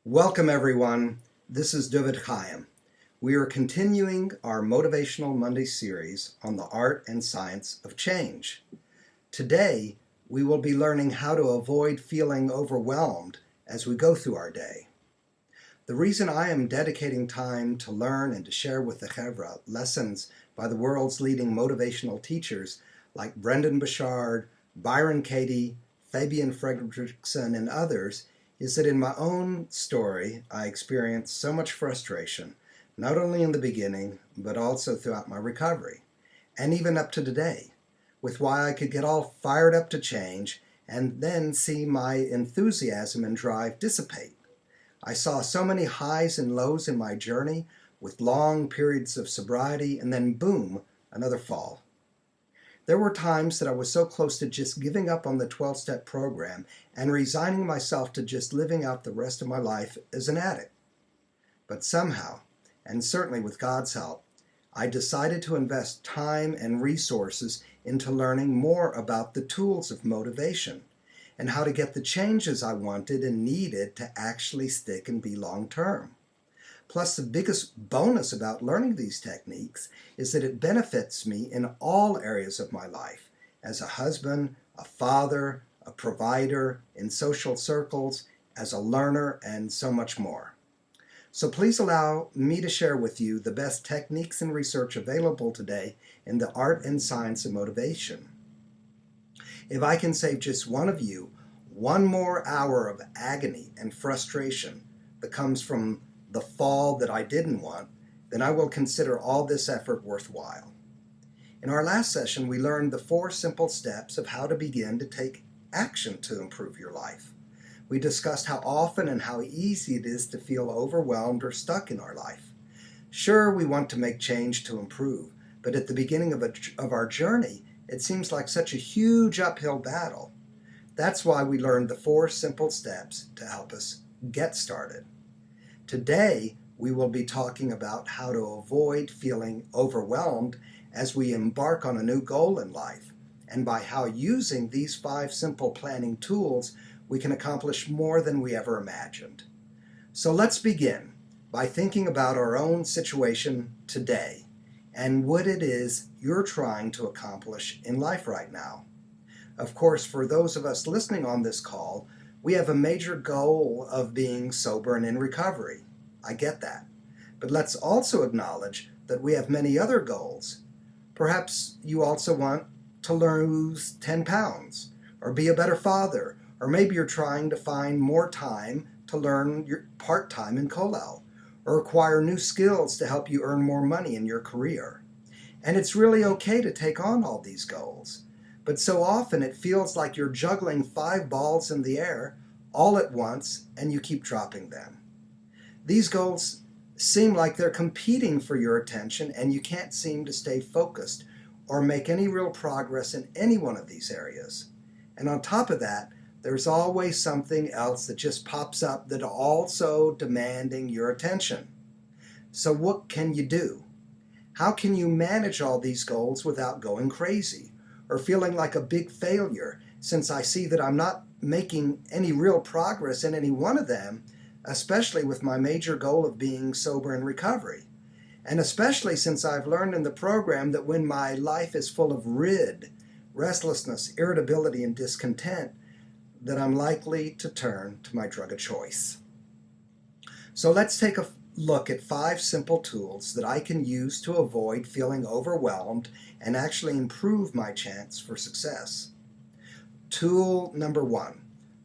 Welcome everyone. This is Duvid Chaim. We are continuing our Motivational Monday series on the art and science of change. Today, we will be learning how to avoid feeling overwhelmed as we go through our day. The reason I am dedicating time to learn and to share with the Chevra lessons by the world's leading motivational teachers like Brendan Burchard, Byron Katie, Fabian Fredrickson, and others is that in my own story, I experienced so much frustration, not only in the beginning, but also throughout my recovery, and even up to today, with why I could get all fired up to change and then see my enthusiasm and drive dissipate. I saw so many highs and lows in my journey, with long periods of sobriety, and then boom, another fall. There were times that I was so close to just giving up on the 12-step program and resigning myself to just living out the rest of my life as an addict. But somehow, and certainly with God's help, I decided to invest time and resources into learning more about the tools of motivation and how to get the changes I wanted and needed to actually stick and be long-term. Plus, the biggest bonus about learning these techniques is that it benefits me in all areas of my life, as a husband, a father, a provider, in social circles, as a learner, and so much more. So please allow me to share with you the best techniques and research available today in the art and science of motivation. If I can save just one of you one more hour of agony and frustration that comes from the fall that I didn't want, then I will consider all this effort worthwhile. In our last session, we learned the 4 simple steps of how to begin to take action to improve your life. We discussed how often and how easy it is to feel overwhelmed or stuck in our life. Sure, we want to make change to improve, but at the beginning of our journey, it seems like such a huge uphill battle. That's why we learned the 4 simple steps to help us get started. Today, we will be talking about how to avoid feeling overwhelmed as we embark on a new goal in life, and by how using these 5 simple planning tools, we can accomplish more than we ever imagined. So let's begin by thinking about our own situation today and what it is you're trying to accomplish in life right now. Of course, for those of us listening on this call, we have a major goal of being sober and in recovery. I get that. But let's also acknowledge that we have many other goals. Perhaps you also want to lose 10 pounds, or be a better father, or maybe you're trying to find more time to learn your part-time in Kollel, or acquire new skills to help you earn more money in your career. And it's really okay to take on all these goals. But so often it feels like you're juggling 5 balls in the air all at once and you keep dropping them. These goals seem like they're competing for your attention and you can't seem to stay focused or make any real progress in any one of these areas. And on top of that, there's always something else that just pops up that also demanding your attention. So what can you do? How can you manage all these goals without going crazy or feeling like a big failure, since I see that I'm not making any real progress in any one of them, especially with my major goal of being sober in recovery? And especially since I've learned in the program that when my life is full of restlessness, irritability, and discontent, that I'm likely to turn to my drug of choice. So let's take a look at 5 simple tools that I can use to avoid feeling overwhelmed and actually improve my chance for success. Tool number 1,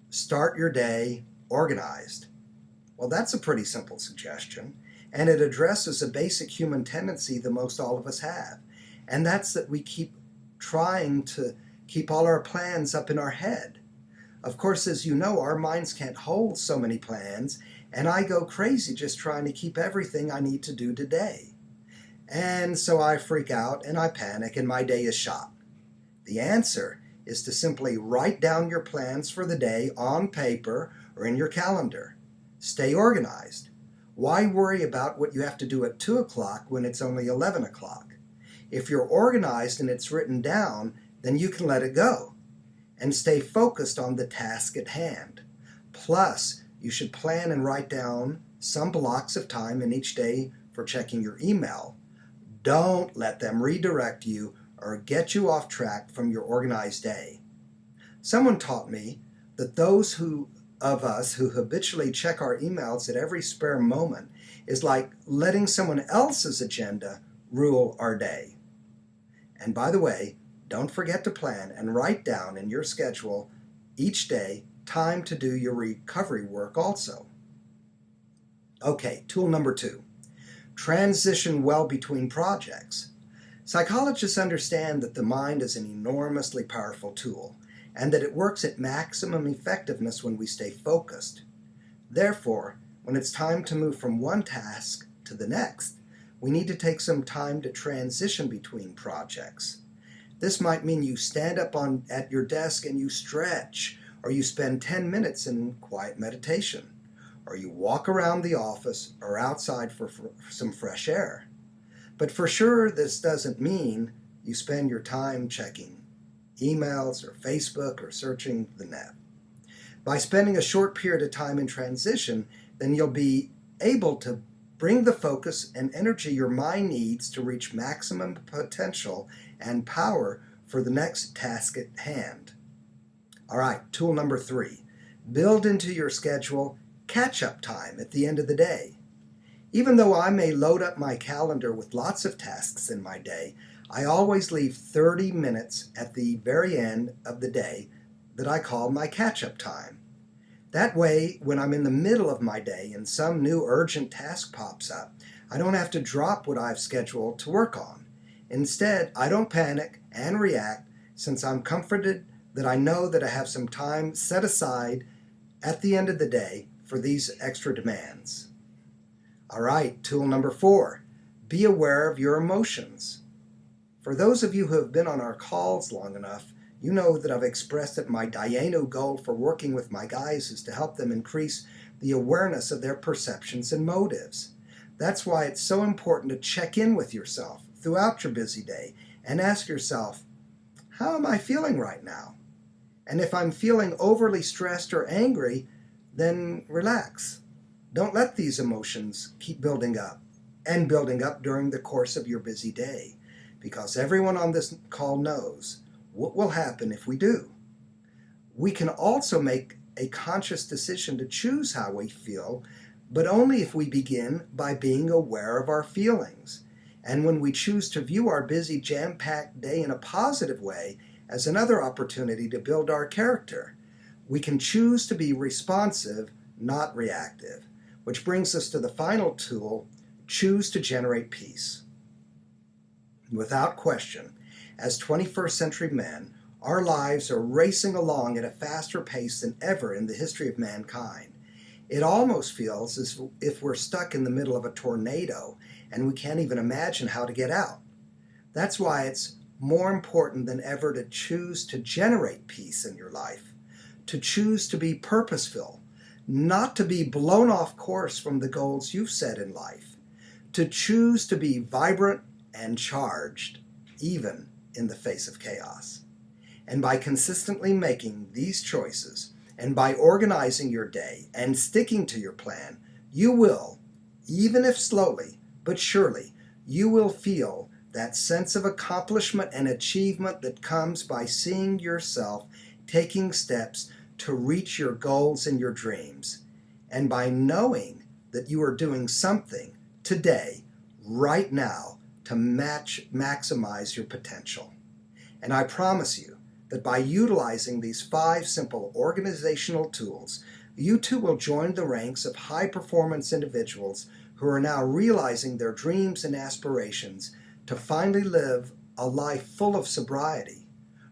start your day organized. Well, that's a pretty simple suggestion, and it addresses a basic human tendency that most all of us have, and that's that we keep trying to keep all our plans up in our head. Of course, as you know, our minds can't hold so many plans, and I go crazy just trying to keep everything I need to do today. And so I freak out and I panic and my day is shot. The answer is to simply write down your plans for the day on paper or in your calendar. Stay organized. Why worry about what you have to do at 2 o'clock when it's only 11 o'clock? If you're organized and it's written down, then you can let it go and stay focused on the task at hand. Plus, you should plan and write down some blocks of time in each day for checking your email. Don't let them redirect you or get you off track from your organized day. Someone taught me that those of us who habitually check our emails at every spare moment is like letting someone else's agenda rule our day. And by the way, don't forget to plan and write down in your schedule each day time to do your recovery work also. Okay, tool number 2. Transition well between projects. Psychologists understand that the mind is an enormously powerful tool and that it works at maximum effectiveness when we stay focused. Therefore, when it's time to move from one task to the next, we need to take some time to transition between projects. This might mean you stand up at your desk and you stretch, or you spend 10 minutes in quiet meditation, or you walk around the office or outside for some fresh air. But for sure, this doesn't mean you spend your time checking emails or Facebook or searching the net. By spending a short period of time in transition, then you'll be able to bring the focus and energy your mind needs to reach maximum potential and power for the next task at hand. All right, tool number 3. Build into your schedule catch-up time at the end of the day. Even though I may load up my calendar with lots of tasks in my day, I always leave 30 minutes at the very end of the day that I call my catch-up time. That way, when I'm in the middle of my day and some new urgent task pops up, I don't have to drop what I've scheduled to work on. Instead, I don't panic and react since I'm comforted that I know that I have some time set aside at the end of the day for these extra demands. All right, tool number 4, be aware of your emotions. For those of you who have been on our calls long enough, you know that I've expressed that my Dayenu goal for working with my guys is to help them increase the awareness of their perceptions and motives. That's why it's so important to check in with yourself throughout your busy day and ask yourself, how am I feeling right now? And if I'm feeling overly stressed or angry, then relax. Don't let these emotions keep building up during the course of your busy day, because everyone on this call knows what will happen if we do. We can also make a conscious decision to choose how we feel, but only if we begin by being aware of our feelings. And when we choose to view our busy, jam-packed day in a positive way as another opportunity to build our character, we can choose to be responsive, not reactive, which brings us to the final tool, choose to generate peace. Without question, as 21st century men, our lives are racing along at a faster pace than ever in the history of mankind. It almost feels as if we're stuck in the middle of a tornado and we can't even imagine how to get out. That's why it's more important than ever to choose to generate peace in your life, to choose to be purposeful, not to be blown off course from the goals you've set in life, to choose to be vibrant and charged, even in the face of chaos. And by consistently making these choices, and by organizing your day and sticking to your plan, you will, even if slowly but surely, you will feel that sense of accomplishment and achievement that comes by seeing yourself taking steps to reach your goals and your dreams, and by knowing that you are doing something today, right now, to maximize your potential. And I promise you that by utilizing these 5 simple organizational tools, you too will join the ranks of high-performance individuals who are now realizing their dreams and aspirations to finally live a life full of sobriety,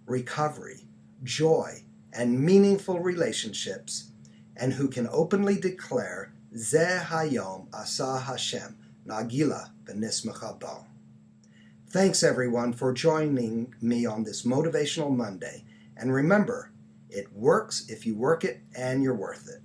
recovery, joy, and meaningful relationships, and who can openly declare, Zeh Hayom Asa Hashem, Nagila B'Nismecha Bo. Thanks everyone for joining me on this Motivational Monday, and remember, it works if you work it and you're worth it.